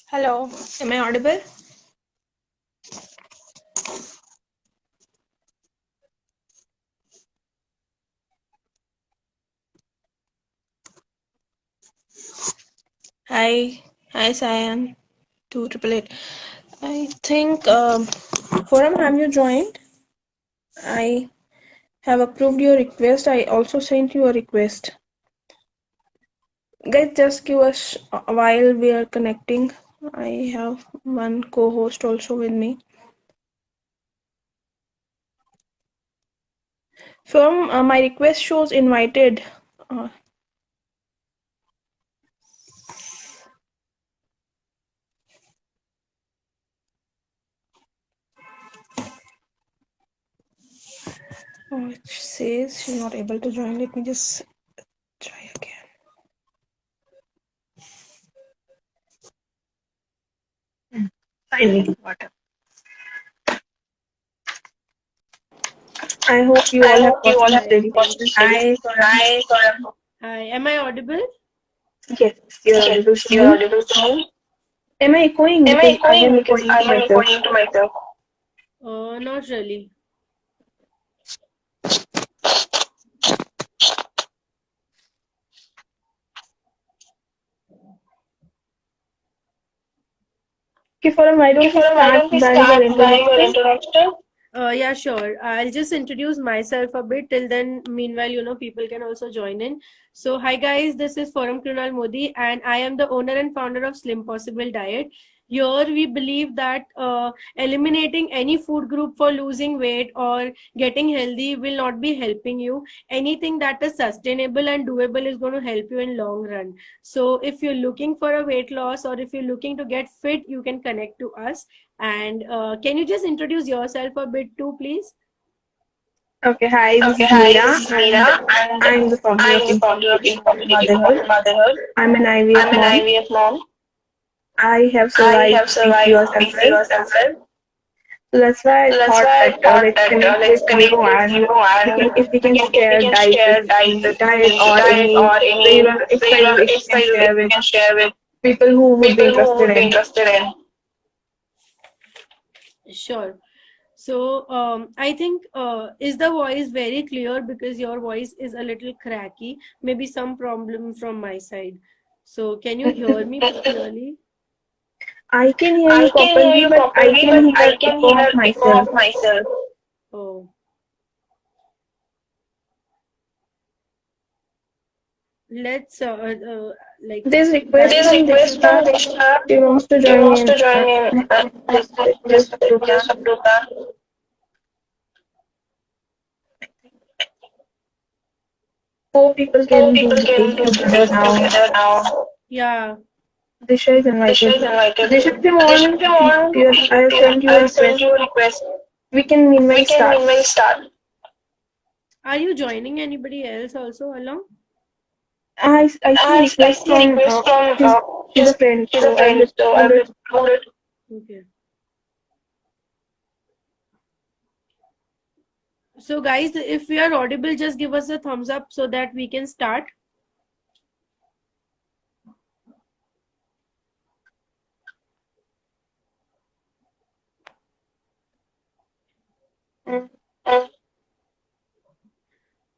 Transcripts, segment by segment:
Hello, am I audible? Hi, Cyan, 2888. I think, Forum, have you joined? I have approved your request. I also sent you a request. Guys, just give us a while we are connecting. I have one co-host also with me. Forum, my request shows invited. Uh, it says she's not able to join. Let me just try again. Finally, got it. I hope you all have gotten ready. Hi, Forum. Hi, am I audible? Yes, you're audible to me. Am I echoing? Because I am echoing to myself. Not really. Okay, Forum, why don't we start by your introduction? Yeah, sure. I'll just introduce myself a bit. Till then, meanwhile, people can also join in. So, hi guys, this is Forum Krunal Modi, and I am the owner and founder of Slim Possible Diet. Here, we believe that eliminating any food group for losing weight or getting healthy will not be helping you. Anything that is sustainable and doable is going to help you in long run. So, if you're looking for a weight loss or if you're looking to get fit, you can connect to us. And can you just introduce yourself a bit too, please? Okay, hi, this is Meera, and I'm the founder of Informative Motherhood. I'm an IVF mom. I have survived PCOS as well. So that's why I thought that let's connect with everyone. If we can share diet or any regular exercises, if we can share with people who would be interested in. Sure. So I think is the voice very clear, because your voice is a little cracky. Maybe some problem from my side. So can you hear me clearly? I can hear you properly, but I can hear echo of myself. Oh. Let's like There's request from Dishita. She wants to join in. Just approve that. Four people can do together now. yeah. Disha is invited. Disha, if you want, I have sent you a request. We can meanwhile start. Are you joining anybody else also along? I see request from she's a friend, so I've responded. Okay. So guys, if we are audible, just give us a thumbs up so that we can start.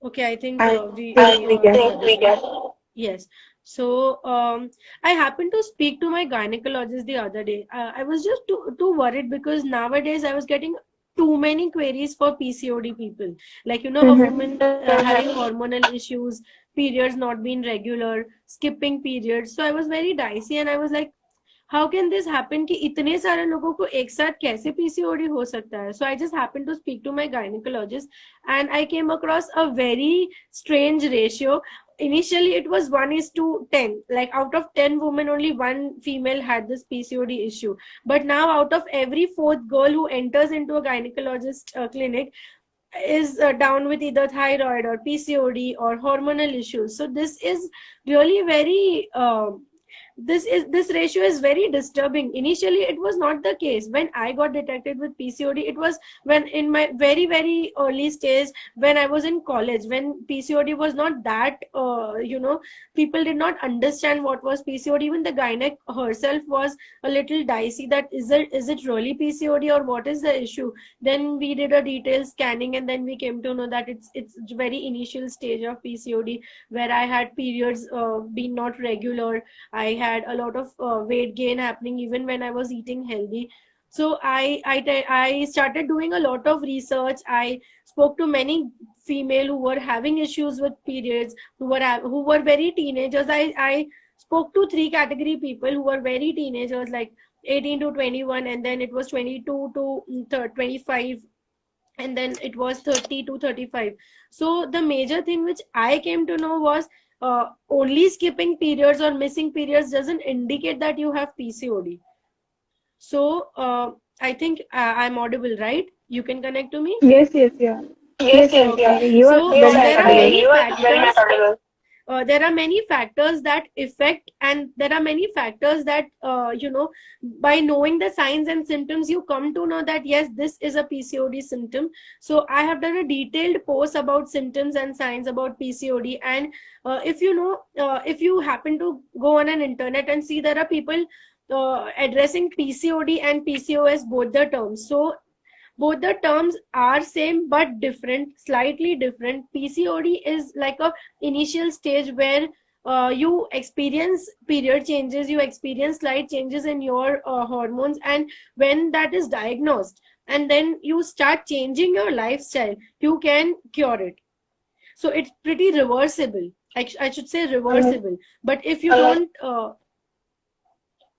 Okay, I think we get. Yes. So I happened to speak to my gynecologist the other day. I was just too worried, because nowadays I was getting too many queries for PCOD people. Like, a woman having hormonal issues, periods not being regular, skipping periods. So I was very dicey, and I was like, how can this happen कि इतने सारे लोगों को एक साथ कैसे PCOD हो सकता है? So I just happened to speak to my gynecologist, and I came across a very strange ratio. Initially it was 1:10. Like, out of 10 women, only one female had this PCOD issue. But now, out of every fourth girl who enters into a gynecologist clinic is down with either thyroid or PCOD or hormonal issues. So this is really very this ratio is very disturbing. Initially it was not the case. When I got detected with PCOD, it was when in my very very early stage, when I was in college, when PCOD was not that people did not understand what was PCOD. Even the gynec herself was a little dicey, that is it really PCOD or what is the issue. Then we did a detailed scanning, and then we came to know that it's very initial stage of PCOD, where I had periods being not regular. I had a lot of weight gain happening even when I was eating healthy. So I started doing a lot of research. I spoke to many female who were having issues with periods, who were very teenagers. I spoke to three category people who were very teenagers, like 18 to 21, and then it was 22 to 25, and then it was 30 to 35. So the major thing which I came to know was only skipping periods or missing periods doesn't indicate that you have PCOD. So I think I'm audible, right? You can connect to me? Yes, yeah. Yes, Okay. You are so very there are audible. many factors. There are many factors that affect, and there are many factors that by knowing the signs and symptoms, you come to know that yes, this is a PCOD symptom. So I have done a detailed post about symptoms and signs about PCOD. And if you happen to go on an internet and see, there are people addressing PCOD and PCOS, both the terms. So both the terms are same but different, slightly different. PCOD is like a initial stage where you experience period changes, you experience slight changes in your hormones, and when that is diagnosed and then you start changing your lifestyle, you can cure it. So it's pretty reversible. I should say reversible. But if you don't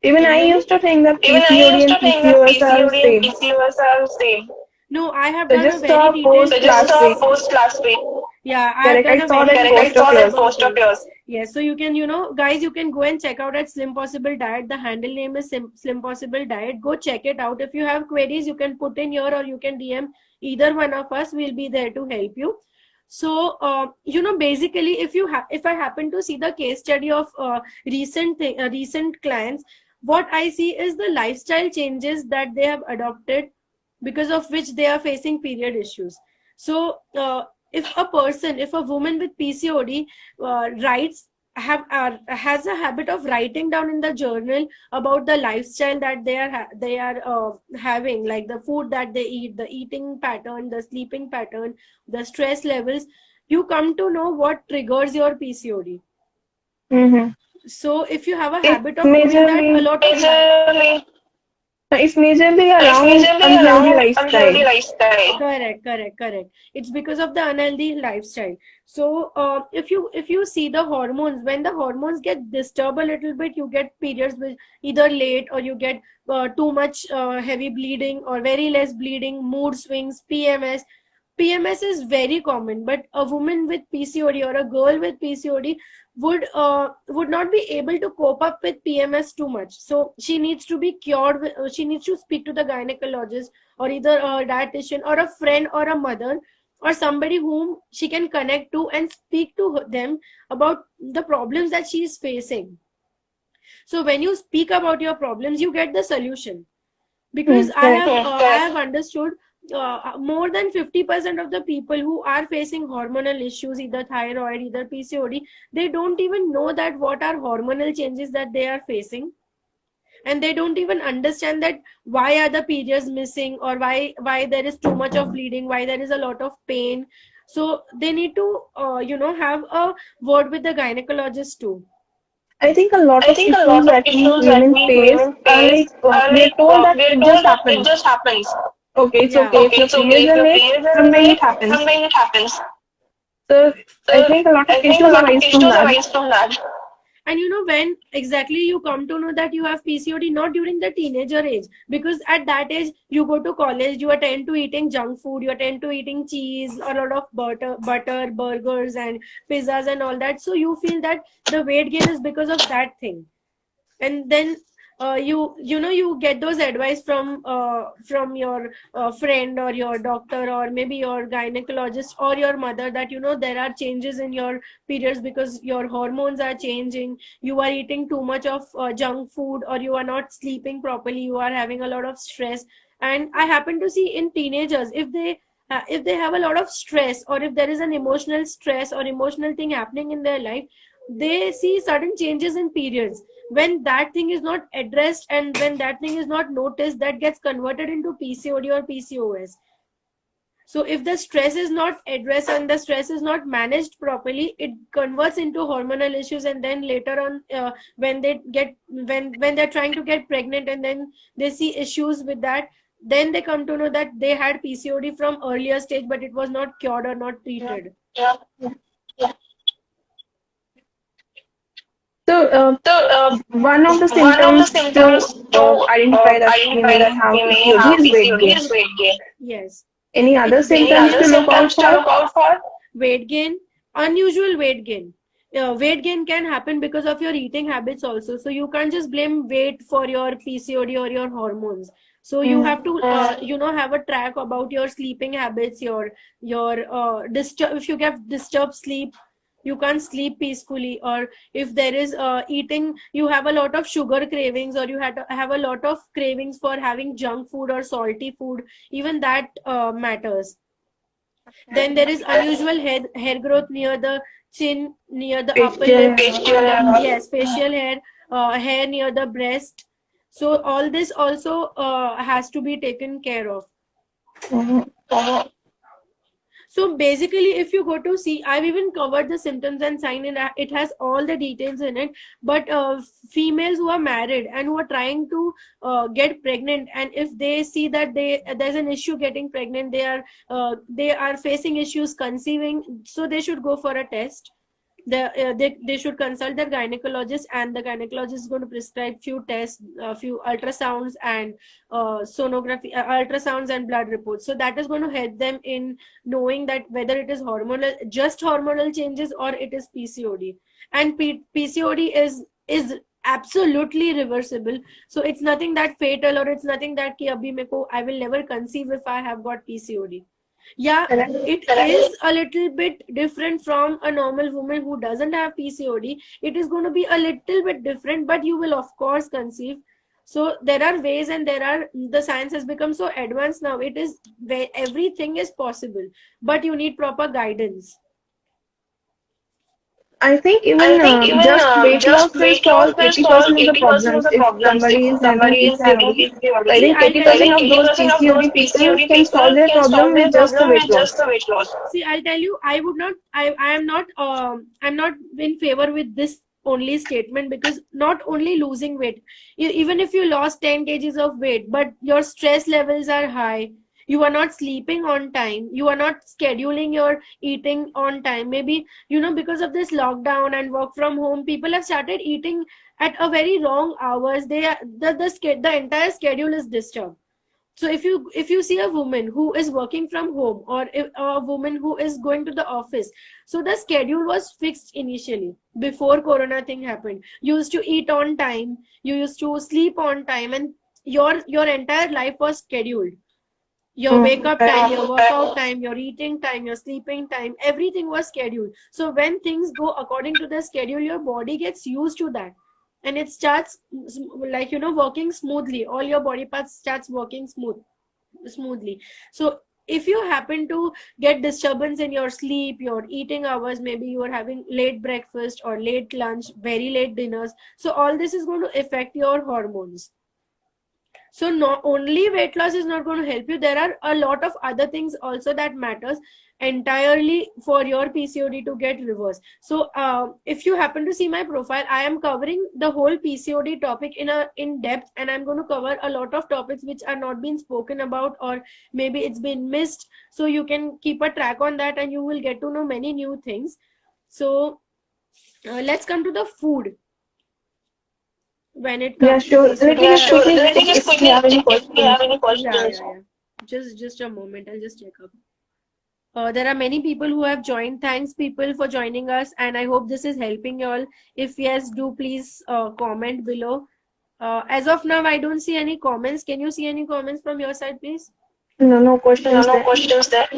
Even can I you hear me? used to think that PCOD and PCOS are same. No, I have So done a just very saw a detailed post last week. Yeah, I have Correct. done I a saw very that detailed post of yours. Yes, so you can, guys, you can go and check out at Slim Possible Diet. The handle name is Slim Possible Diet. Go check it out. If you have queries, you can put in here, or you can DM either one of us. We'll be there to help you. So, basically, if I happen to see the case study of recent clients, what I see is the lifestyle changes that they have adopted, because of which they are facing period issues. So, if a woman with PCOD writes has a habit of writing down in the journal about the lifestyle that they are having, like the food that they eat, the eating pattern, the sleeping pattern, the stress levels, you come to know what triggers your PCOD. Mm-hmm. So if you have a It's habit of doing that, a lot of It's majorly around unhealthy lifestyle. Correct. It's because of the unhealthy lifestyle. So if you see the hormones, when the hormones get disturbed a little bit, you get periods with either late, or you get too much heavy bleeding or very less bleeding, mood swings, PMS. PMS is very common, but a woman with PCOD or a girl with PCOD would not be able to cope up with PMS too much. So she needs to be cured. She needs to speak to the gynecologist, or either a dietitian, or a friend, or a mother, or somebody whom she can connect to and speak to them about the problems that she is facing. So when you speak about your problems, you get the solution. Because I have understood more than 50% of the people who are facing hormonal issues, either thyroid, either PCOD, they don't even know that what are hormonal changes that they are facing, and they don't even understand that why are the periods missing, or why there is too much of bleeding, why there is a lot of pain. So they need to have a word with the gynecologist too. I think a lot of issues that we women face are like we are told that it just happens. Okay, it's okay if your periods are late. Sometimes it happens. So I think a lot of issues arise from that. And when exactly you come to know that you have PCOD, not during the teenager age, because at that age you go to college, you attend to eating junk food, you attend to eating cheese, a lot of butter, burgers and pizzas and all that. So you feel that the weight gain is because of that thing. And then you get those advice from your friend or your doctor or maybe your gynecologist or your mother that there are changes in your periods because your hormones are changing, you are eating too much of junk food, or you are not sleeping properly, you are having a lot of stress. And I happen to see in teenagers, if they have a lot of stress, or if there is an emotional stress or emotional thing happening in their life, they see sudden changes in periods. When that thing is not addressed and when that thing is not noticed, that gets converted into PCOD or PCOS. So if the stress is not addressed and the stress is not managed properly, it converts into hormonal issues. And then later on, when they're trying to get pregnant and then they see issues with that, then they come to know that they had PCOD from earlier stage, but it was not cured or not treated. Yeah. So, one of the symptoms to identify that we may have PCOD is weight gain. Yes. Any other symptoms to look out for? Weight gain, unusual weight gain. Weight gain can happen because of your eating habits also. So you can't just blame weight for your PCOD or your hormones. So you have to, have a track about your sleeping habits, your if you get disturbed sleep, you can't sleep peacefully, or if there is eating, you have a lot of sugar cravings, or you have a lot of cravings for having junk food or salty food, even that matters. Then there is unusual hair growth near the chin, near the upper lip, yes, facial hair, hair near the breast. So all this also has to be taken care of. So basically, if you go to see, I've even covered the symptoms and sign in. It has all the details in it. But females who are married and who are trying to get pregnant, and if they see that there's an issue getting pregnant, they are facing issues conceiving, so they should go for a test. They should consult their gynecologist, and the gynecologist is going to prescribe few tests, few ultrasounds and sonography, ultrasounds and blood reports. So that is going to help them in knowing that whether it is just hormonal changes, or it is PCOD. And PCOD is absolutely reversible. So it's nothing that fatal, or it's nothing that I will never conceive if I have got PCOD. Yeah, it is a little bit different from a normal woman who doesn't have PCOD. It is going to be a little bit different, but you will of course conceive. So there are ways, and the science has become so advanced now. It is where everything is possible, but you need proper guidance. I think even just weight loss will solve 80% of the problems if somebody is having PCOD. I think 80% of those PCOD people can solve their problem with just the weight loss. See, I'll tell you, I am not I'm not in favor with this only statement, because not only losing weight, even if you lost 10 kgs of weight, but your stress levels are high, you are not sleeping on time, you are not scheduling your eating on time, maybe because of this lockdown and work from home, people have started eating at a very wrong hours. The entire schedule is disturbed. So if you see a woman who is working from home, or a woman who is going to the office, so the schedule was fixed initially before corona thing happened. You used to eat on time, you used to sleep on time, and your entire life was scheduled. Your wake up time, your workout time, your eating time, your sleeping time, everything was scheduled. So when things go according to the schedule, your body gets used to that, and it starts working smoothly. All your body parts starts working smoothly. So if you happen to get disturbance in your sleep, your eating hours, maybe you are having late breakfast or late lunch, very late dinners, so all this is going to affect your hormones. So not only weight loss is not going to help you, there are a lot of other things also that matters entirely for your PCOD to get reversed. So if you happen to see my profile, I am covering the whole PCOD topic in depth, and I'm going to cover a lot of topics which are not being spoken about, or maybe it's been missed. So you can keep a track on that, and you will get to know many new things. So let's come to the food. When it comes to let me just quickly have any questions. Yeah. Just a moment, I'll just check up. There are many people who have joined. Thanks people for joining us, and I hope this is helping you all. If yes, do please comment below. As of now, I don't see any comments. Can you see any comments from your side, please? No questions No there. questions there.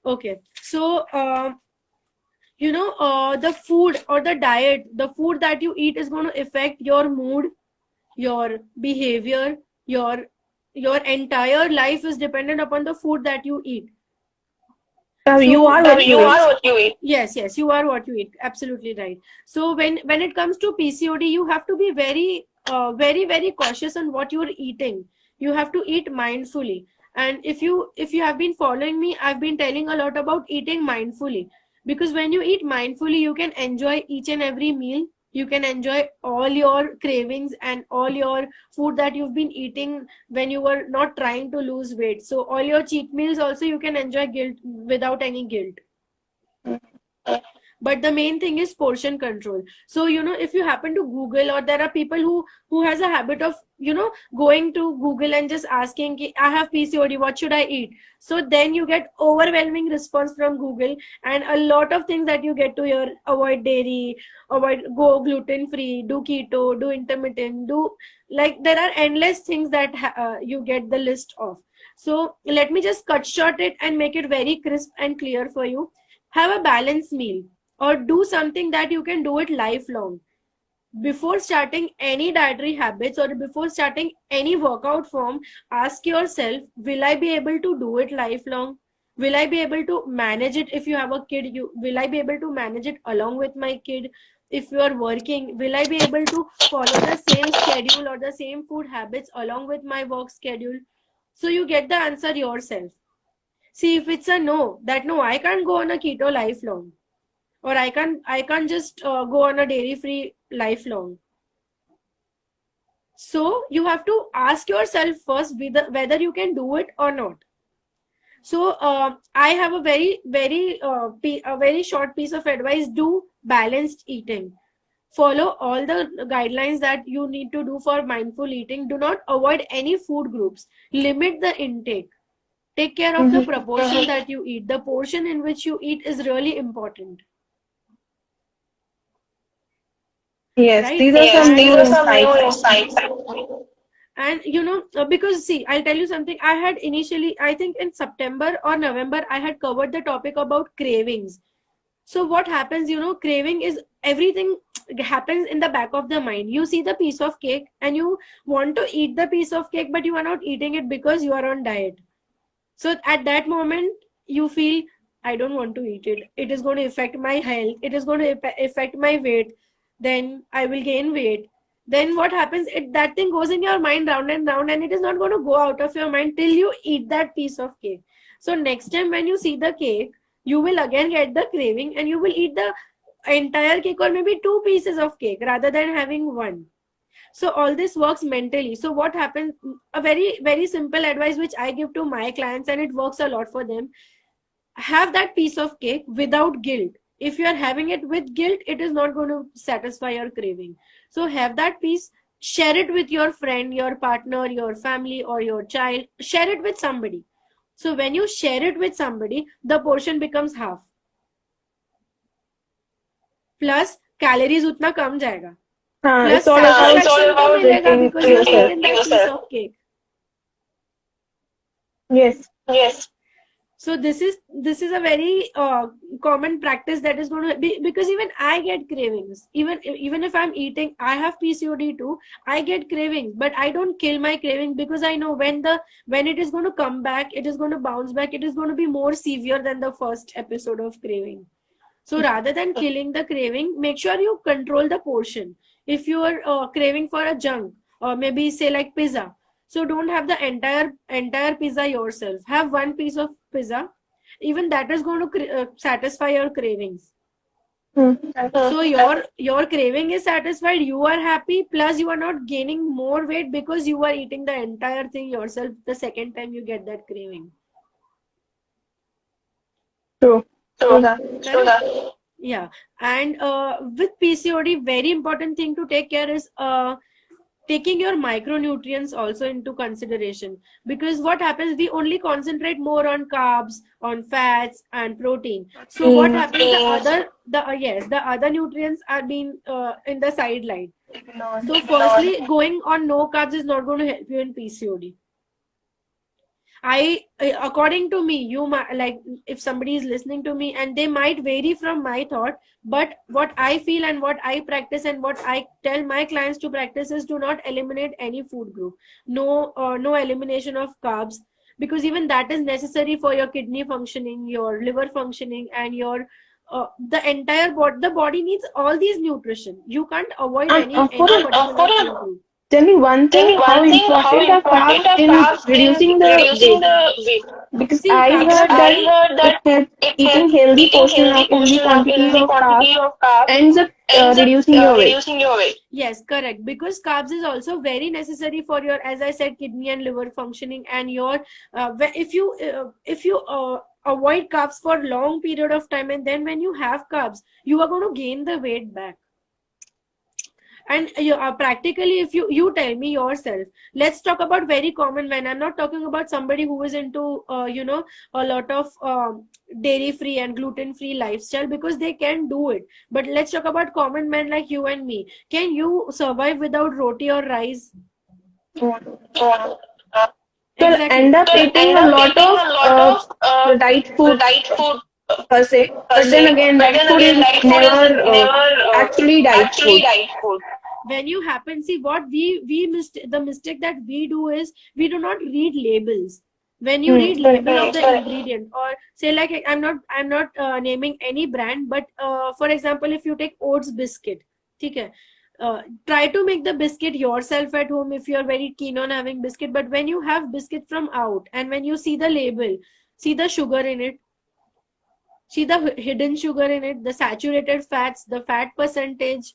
Okay. So, the food or the diet, the food that you eat is going to affect your mood, your behavior, your entire life is dependent upon the food that you eat. You are what you eat. Yes, you are what you eat. Absolutely right. So when it comes to PCOD, you have to be very cautious on what you're eating. You have to eat mindfully. And if you have been following me, I've been telling a lot about eating mindfully, because when you eat mindfully, you can enjoy each and every meal. You can enjoy all your cravings and all your food that you've been eating when you were not trying to lose weight. So all your cheat meals also you can enjoy guilt without any guilt. But the main thing is portion control. So if you happen to Google, or there are people who has a habit of going to Google and just asking, I have PCOD, what should I eat? So then you get overwhelming response from Google, and a lot of things that you get to hear: avoid dairy, go gluten free, do keto, do intermittent, do, like, there are endless things that you get the list of. So let me just cut short it and make it very crisp and clear for you. Have a balanced meal, or do something that you can do it lifelong. Before starting any dietary habits or before starting any workout form, ask yourself, will I be able to do it lifelong? Will I be able to manage it? If you have a kid, will I be able to manage it along with my kid? If you are working, will I be able to follow the same schedule or the same food habits along with my work schedule? So you get the answer yourself. See, if it's a no, that no, I can't go on a keto lifelong, or I can't just go on a dairy free lifelong. So you have to ask yourself first whether you can do it or not. So I have a very short piece of advice: do balanced eating. Follow all the guidelines that you need to do for mindful eating. Do not avoid any food groups. Limit the intake. Take care of the proportion that you eat. The portion in which you eat is really important. Yes, Right? these are some new insights. And because see, I'll tell you something. I had initially, I think in September or November, I had covered the topic about cravings. So what happens, craving is everything happens in the back of the mind. You see the piece of cake and you want to eat the piece of cake, but you are not eating it because you are on diet. So at that moment, you feel, I don't want to eat it. It is going to affect my health. It is going to affect my weight. Then I will gain weight. Then what happens? That thing goes in your mind round and round, and it is not going to go out of your mind till you eat that piece of cake. So next time when you see the cake, you will again get the craving and you will eat the entire cake, or maybe 2 pieces of cake rather than having one. So all this works mentally. So what happens, a very simple advice which I give to my clients, and it works a lot for them: have that piece of cake without guilt. If you are having it with guilt, it is not going to satisfy your craving. So have that piece, share it with your friend, your partner, your family, or your child. Share it with somebody. So when you share it with somebody, the portion becomes half. Plus calories utna kam jayega. Plus it's all about milega because you're eating that piece of cake. Yes. So this is a very common practice that is going to be, because even I get cravings. Even if I'm eating, I have PCOD too. I get cravings, but I don't kill my craving, because I know when it is going to come back, it is going to bounce back. It is going to be more severe than the first episode of craving. So rather than killing the craving, make sure you control the portion. If you are craving for a junk, or maybe say like pizza, so don't have the entire pizza yourself. Have one piece of pizza. Even that is going to satisfy your cravings. So your craving is satisfied. You are happy. Plus you are not gaining more weight because you are eating the entire thing yourself the second time you get that craving. True. Yeah. And with PCOD, very important thing to take care is taking your micronutrients also into consideration, because what happens, we only concentrate more on carbs, on fats and protein. So what happens, the other nutrients are being in the sideline. So firstly, going on no carbs is not going to help you in PCOD. According to me, you might, like, if somebody is listening to me and they might vary from my thought, but what I feel and what I practice and what I tell my clients to practice is, do not eliminate any food group. No elimination of carbs, because even that is necessary for your kidney functioning, your liver functioning, and your the entire body. The body needs all these nutrition. You can't avoid any particular food group. Tell me one thing, how important are carbs in reducing the weight? Because See, I carbs heard are that very it helps eating healthy portion of healthy quantities of carbs ends up reducing your weight. Yes, correct. Because carbs is also very necessary for your, as I said, kidney and liver functioning, and your if you avoid carbs for long period of time, and then when you have carbs, you are going to gain the weight back. And practically, if you tell me yourself, let's talk about very common men. I'm not talking about somebody who is into a lot of dairy free and gluten free lifestyle, because they can do it. But let's talk about common men like you and me. Can you survive without roti or rice? So end up eating a lot of diet food per se, but then again, diet food is never actually diet food. When you happen, see what the mistake that we do is, we do not read labels. When you read label of the ingredient, or say, like, I'm not naming any brand, but for example, if you take oats biscuit, okay, try to make the biscuit yourself at home if you're very keen on having biscuit. But when you have biscuit from out, and when you see the label, see the sugar in it, see the hidden sugar in it, the saturated fats, the fat percentage,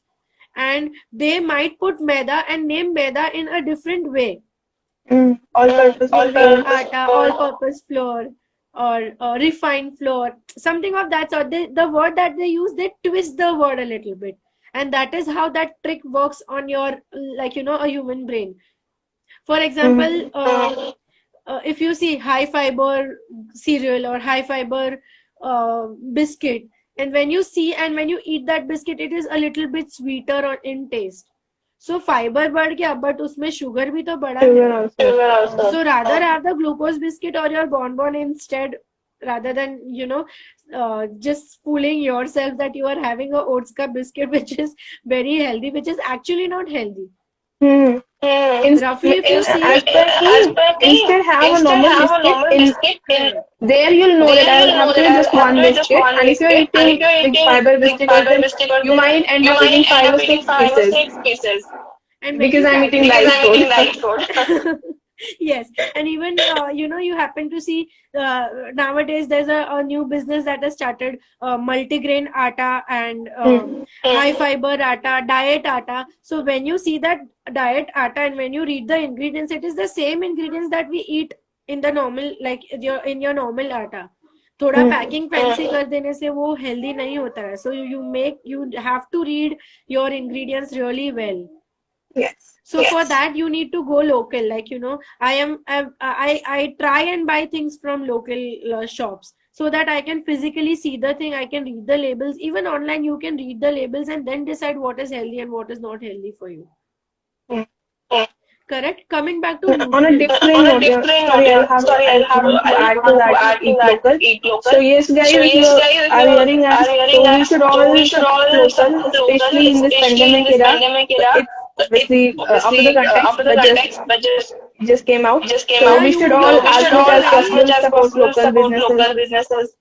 and they might put maida and name maida in a different way. All-purpose Atta, all-purpose flour, or refined flour, something of that sort. The word that they use, they twist the word a little bit, and that is how that trick works on your, like, a human brain. For example, if you see high fiber cereal or high fiber biscuit, and when you see and when you eat that biscuit, it is a little bit sweeter in taste. So fiber बढ़ गया, but उसमें sugar भी तो बढ़ा है. So rather have the glucose biscuit or your bonbon instead, rather than just fooling yourself that you are having a oats ka biscuit, which is very healthy, which is actually not healthy. Roughly, if you see, as per me, instead have a normal biscuit. There you'll know that I will have to eat just one biscuit, and if you're eating big fiber biscuit, then you might end up eating 5 or 6 pieces. And because I'm eating light food. Yes, and even you happen to see nowadays there's a new business that has started, multigrain atta and high fiber atta, diet atta. So when you see that diet atta and when you read the ingredients, it is the same ingredients that we eat in the normal, like in your normal atta. थोड़ा packing fancy कर देने से वो healthy नहीं होता है. So you have to read your ingredients really well. Yes. So for that you need to go local. Like, I try and buy things from local shops, so that I can physically see the thing, I can read the labels. Even online you can read the labels and then decide what is healthy and what is not healthy for you. Correct. Coming back to on a different note, sorry, I'll have to add to that, eat local. So yes, guys, if you are hearing us, so we should all support local, especially in this pandemic era. It's obviously after the context, but just came out. So we should all, as much as possible, support local businesses.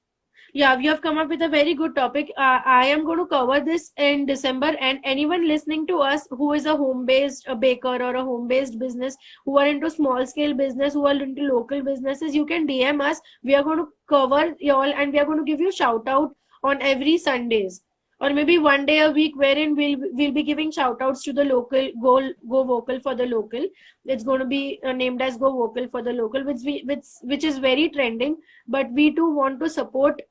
Yeah, we have come up with a very good topic. I am going to cover this in December, and anyone listening to us who is a home-based baker or a home-based business, who are into small-scale business, who are into local businesses, you can DM us. We are going to cover y'all, and we are going to give you shout-out on every Sundays, or maybe one day a week, wherein we'll be giving shout-outs to the local. Go vocal for the local. It's going to be named as Go Vocal for the Local, which is very trending. But we too want to support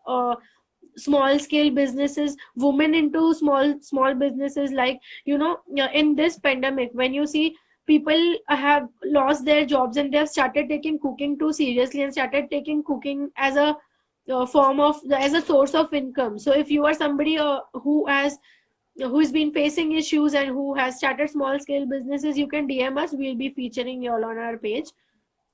small scale businesses, women into small businesses. Like, in this pandemic, when you see people have lost their jobs and they have started taking cooking too seriously and started taking cooking as a form of, as a source of income. So if you are somebody who has who's been facing issues and who has started small scale businesses, you can DM us. We'll be featuring you all on our page.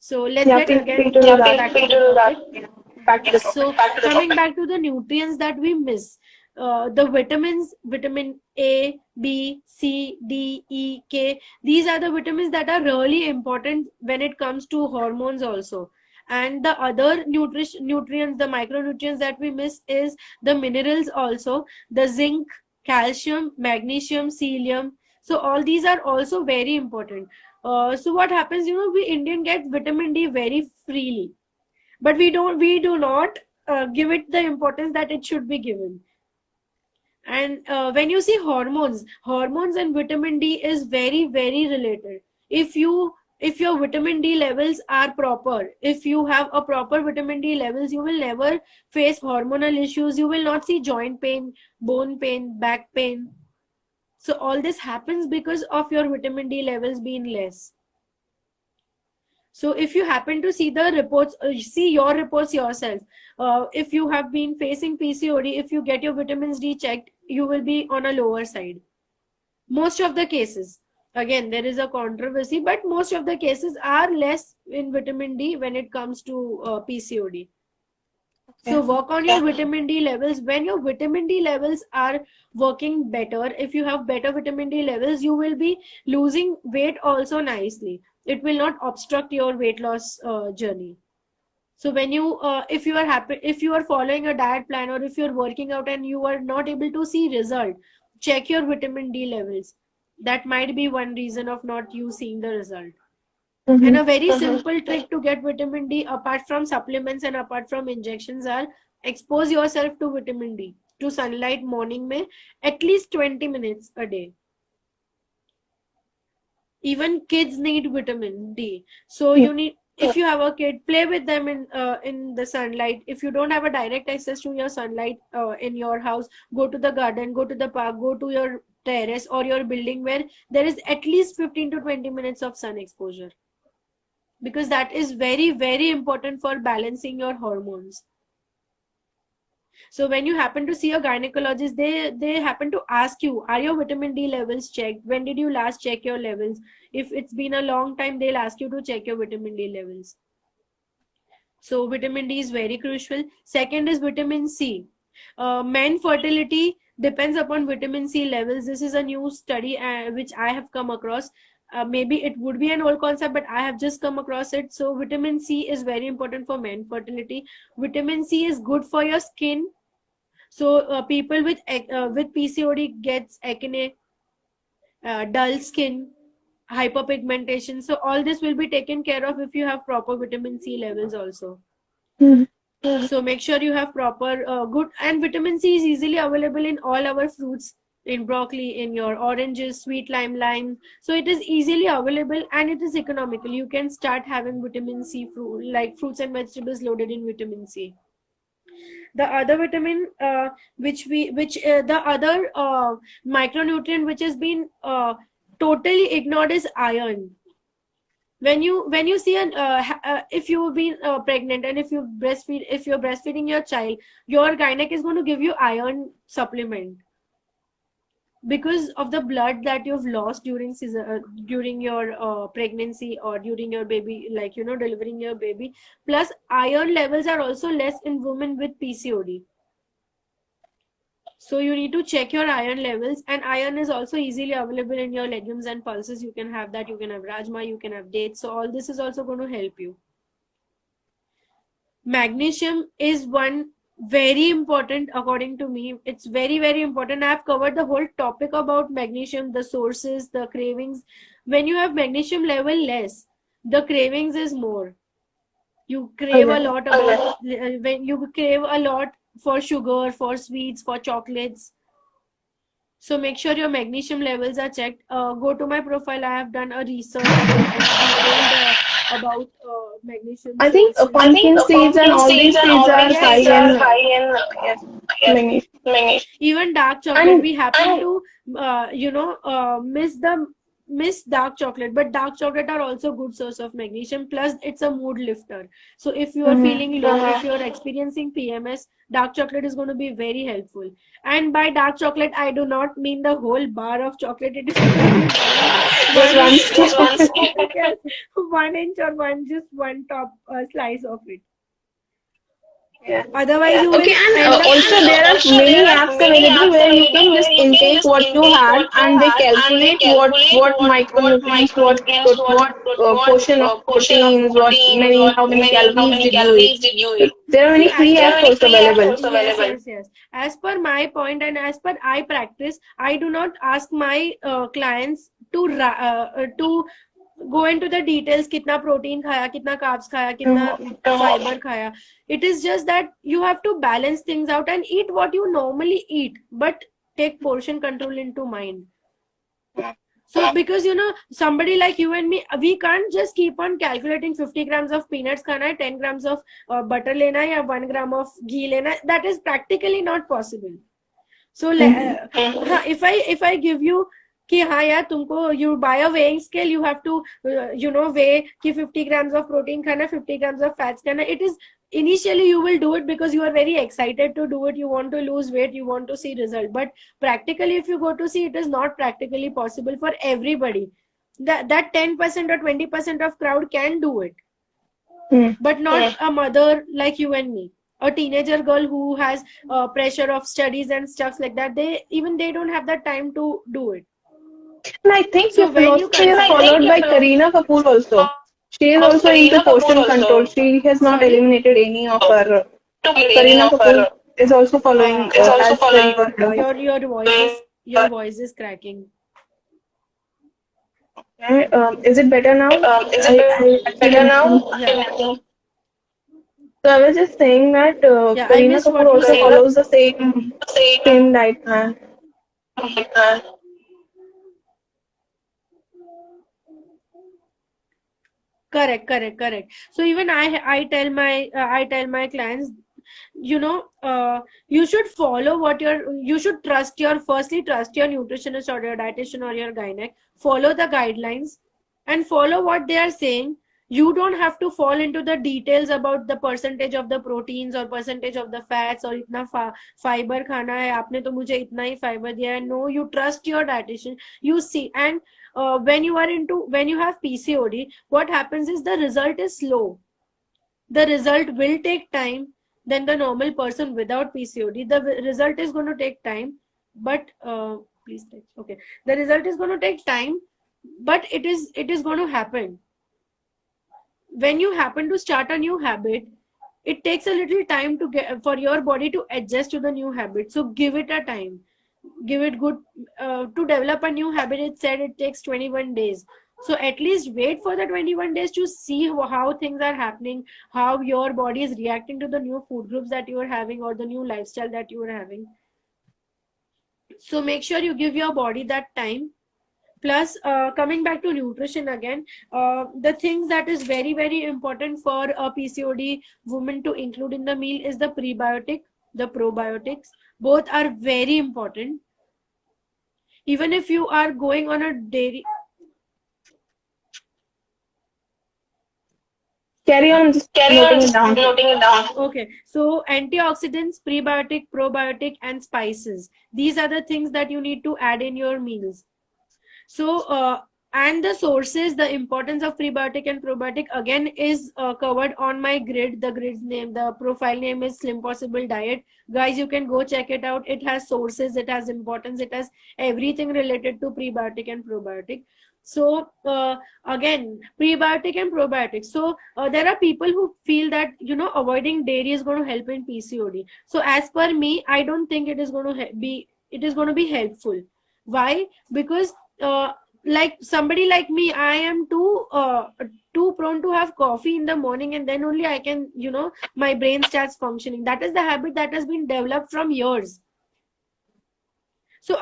So let's Yeah, get feel again free to do that. back to the topic. Back to the So coming back to the nutrients that we miss, the vitamins, vitamin A, B, C, D, E, K, these are the vitamins that are really important when it comes to hormones also. And the other nutrients, the micronutrients that we miss is the minerals also, the zinc, calcium, magnesium, selenium. So all these are also very important. So what happens, we Indian get vitamin D very freely, but we do not give it the importance that it should be given. And when you see hormones and vitamin D is very very related. If your vitamin D levels are proper, if you have a proper vitamin D levels, you will never face hormonal issues. You will not see joint pain, bone pain, back pain. So all this happens because of your vitamin D levels being less. So if you happen to see the reports, see your reports yourself. If you have been facing PCOD, if you get your vitamins D checked, you will be on a lower side. Most of the cases, again, there is a controversy, but most of the cases are less in vitamin D when it comes to PCOD. So work on your vitamin D levels. When your vitamin D levels are working better, if you have better vitamin D levels, you will be losing weight also nicely. It will not obstruct your weight loss journey. So when you, if you are happy, if you are following a diet plan, or if you're working out and you are not able to see result, check your vitamin D levels. That might be one reason of not you seeing the result. And a very simple trick to get vitamin D, apart from supplements and apart from injections, are expose yourself to vitamin D, to sunlight morning mein, at least 20 minutes a day. Even kids need vitamin D. So you need, if you have a kid, play with them in the sunlight. If you don't have a direct access to your sunlight in your house, go to the garden, go to the park, go to your terrace or your building where there is at least 15 to 20 minutes of sun exposure, because that is very very important for balancing your hormones. So when you happen to see a gynecologist, they happen to ask you, are your vitamin D levels checked? When did you last check your levels? If it's been a long time, they'll ask you to check your vitamin D levels. So vitamin D is very crucial. Second is vitamin C. Men fertility depends upon vitamin C levels. This is a new study which I have come across. Maybe it would be an old concept, but I have just come across it. So vitamin C is very important for men fertility. Vitamin C is good for your skin. So people with PCOD gets acne, dull skin, hyperpigmentation. So all this will be taken care of if you have proper vitamin C levels also. So make sure you have proper good, and vitamin C is easily available in all our fruits, in broccoli, in your oranges, sweet lime. So it is easily available and it is economical. You can start having vitamin C fruit, like fruits and vegetables loaded in vitamin C. The other vitamin the other micronutrient which has been totally ignored is iron. When you see if you've been pregnant and if you're breastfeeding your child, your gynec is going to give you iron supplement, because of the blood that you've lost during your pregnancy or during your baby, like delivering your baby. Plus iron levels are also less in women with PCOD. So you need to check your iron levels, and iron is also easily available in your legumes and pulses. You can have that, you can have rajma, you can have dates. So all this is also going to help you. Magnesium is one very important, according to me. It's very very important. I've covered the whole topic about magnesium, the sources, the cravings. When you have magnesium level less, the cravings is more. You crave a lot about when you crave a lot for sugar, for sweets, for chocolates. So make sure your magnesium levels are checked. Go to my profile. I have done a research about magnesium. I think pumpkin seeds and all these seeds are high in magnesium. Even dark chocolate, we happen to miss the miss dark chocolate, but dark chocolate are also good source of magnesium, plus it's a mood lifter. So if you are feeling low, if you are experiencing PMS, dark chocolate is going to be very helpful. And by dark chocolate, I do not mean the whole bar of chocolate. It is Just one one. inch, yes, 1 inch or one top slice of it. Yeah. Otherwise, you Okay, will and end up. also there are many apps available where you can just intake what you had, and they calculate what micronutrients, what portion of proteins, what many how many calories did you eat. So there are many See, as free per apps also available. yes. As per my point and as per I practice, I do not ask my clients to go into the details. कितना protein खाया, कितना carbs खाया, कितना fiber खाया. It is just that you have to balance things out and eat what you normally eat, but take portion control into mind. So because somebody like you and me, we can't just keep on calculating 50 grams of peanuts khana hai, 10 grams of butter lena hai, ya 1 gram of ghee lena hai. That is practically not possible. So if I give you कि हाँ यार तुमको you buy a weighing scale, you have to weigh कि 50 grams of protein खाना, 50 grams of fats खाना. It is initially you will do it because you are very excited to do it. You want to lose weight, you want to see result. But practically, if you go to see, it is not practically possible for everybody. That 10% or 20% of crowd can do it, but not a mother like you and me. A teenager girl who has pressure of studies and stuff like that, they don't have the time to do it. And I think So your when you philosophy is followed by Kareena Kapoor also. She is also into portion control. She has not Sorry? eliminated any of her. Kareena Kapoor is also following as per your voice is cracking. Okay, is it better now? I actually Yeah. So I was just saying that Yeah, I Kareena missed Kapoor what you also said. follows the same diet plan. Correct. So even I tell my clients, you should follow you should trust your nutritionist or your dietitian or your gynec. Follow the guidelines and follow what they are saying. You don't have to fall into the details about the percentage of the proteins or percentage of the fats or इतना fiber खाना है, आपने तो मुझे इतना ही fiber दिया है. No, you trust your dietitian. You see, and when you have PCOD, what happens is the result is slow. The result will take time than the normal person without PCOD. The result is going to take time, but please take, okay. The result is going to take time, but it is going to happen. When you happen to start a new habit, it takes a little time for your body to adjust to the new habit. So give it a time. Give it good to develop a new habit. It said it takes 21 days. So at least wait for the 21 days to see how things are happening, how your body is reacting to the new food groups that you are having or the new lifestyle that you are having. So make sure you give your body that time. Plus, coming back to nutrition again, the things that is very, very important for a PCOD woman to include in the meal is the prebiotic, the probiotics. Both are very important. Even if you are going on a dairy. Carry on, just noting it down. Okay, so antioxidants, prebiotic, probiotic, and spices. These are the things that you need to add in your meals. So, and the sources, the importance of prebiotic and probiotic again is covered on my grid. The grid's name, the profile name is Slim Possible Diet. Guys, you can go check it out. It has sources, it has importance, it has everything related to prebiotic and probiotic. So again, prebiotic and probiotic. So there are people who feel that avoiding dairy is going to help in PCOD. So as per me, I don't think it is going to be helpful. Why? Because like somebody like me, I am too prone to have coffee in the morning, and then only I can my brain starts functioning. That is the habit that has been developed from years. So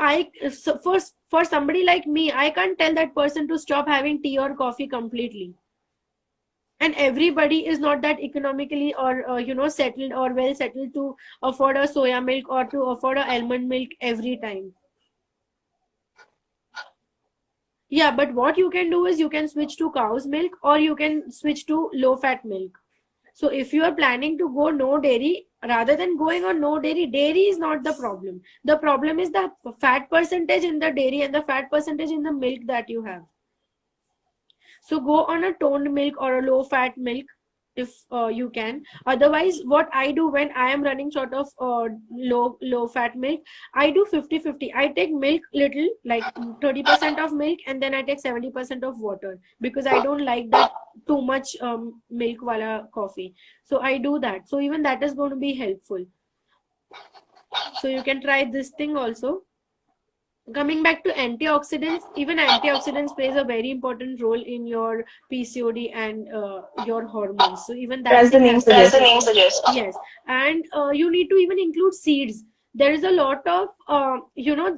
for somebody like me, I can't tell that person to stop having tea or coffee completely. And everybody is not that economically or settled or well settled to afford a soya milk or to afford a almond milk every time. Yeah, but what you can do is you can switch to cow's milk or you can switch to low fat milk. So if you are planning to go no dairy, rather than going on no dairy, dairy is not the problem. The problem is the fat percentage in the dairy and the fat percentage in the milk that you have. So go on a toned milk or a low fat milk if you can. Otherwise, what I do when I am running short of low fat milk, I do 50-50. I take milk little, like 30% of milk, and then I take 70% of water, because I don't like that too much milk wala coffee. So I do that. So even that is going to be helpful. So you can try this thing also. Coming back to antioxidants, even antioxidants plays a very important role in your PCOD and your hormones. So even that as the name suggests. Yes, and you need to even include seeds. There is a lot of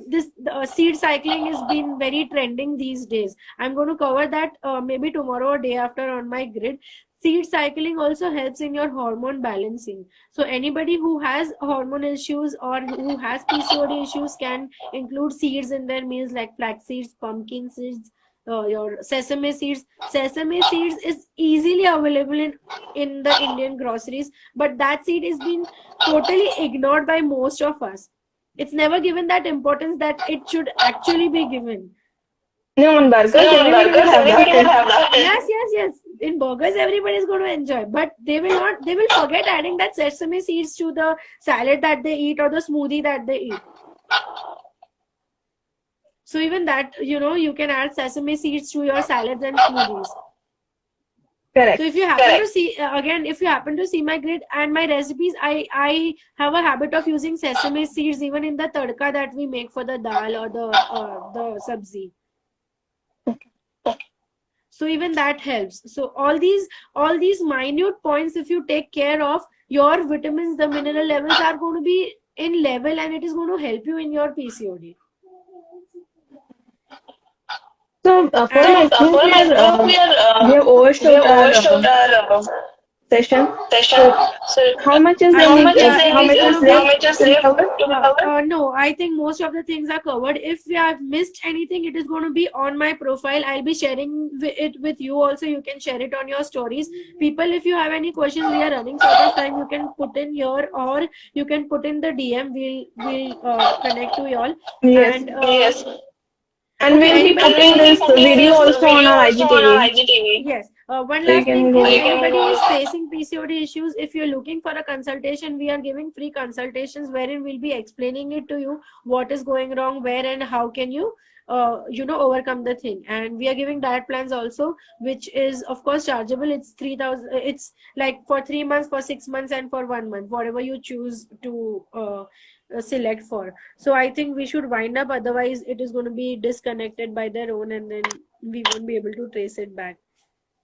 this seed cycling has been very trending these days. I'm going to cover that maybe tomorrow or day after on my grid. Seed cycling also helps in your hormone balancing. So anybody who has hormone issues or who has PCOD issues can include seeds in their meals, like flax seeds, pumpkin seeds, your sesame seeds. Sesame seeds is easily available in the Indian groceries, but that seed is being totally ignored by most of us. It's never given that importance that it should actually be given. No, on burgers, everybody will have that. Yes. In burgers, everybody is going to enjoy, but they will forget adding that sesame seeds to the salad that they eat or the smoothie that they eat. So even that, you can add sesame seeds to your salads and smoothies. Correct. So if you happen to see, if you happen to see my grid and my recipes, I have a habit of using sesame seeds even in the tadka that we make for the dal or the sabzi. So even that helps. So all these minute points, if you take care of, your vitamins, the mineral levels are going to be in level, and it is going to help you in your PCOD. So for my group, we have overshot our session. So how much is no, I think most of the things are covered. If we have missed anything, it is going to be on my profile. I'll be sharing it with you also. You can share it on your stories. People, if you have any questions, we are running short of time. You can put in here, or you can put in the DM. We'll connect to you all. Yes. And we'll be putting this video also on our IGTV. Yes. One last thing, if anybody is facing PCOD issues, if you're looking for a consultation, we are giving free consultations wherein we'll be explaining it to you, what is going wrong, where and how can you overcome the thing. And we are giving diet plans also, which is of course chargeable. It's 3,000. It's like for 3 months, for 6 months, and for 1 month, whatever you choose to select for. So I think we should wind up, otherwise it is going to be disconnected by their own, and then we won't be able to trace it back.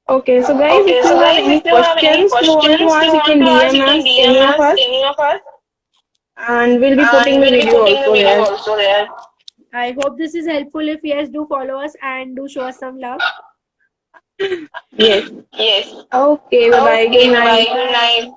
Okay, so guys, if you have any questions you want to ask, you can DM us, any of us, and we'll be putting the video also there. I hope this is helpful. If yes, do follow us and do show us some love. Yes. Okay, bye-bye. Good night.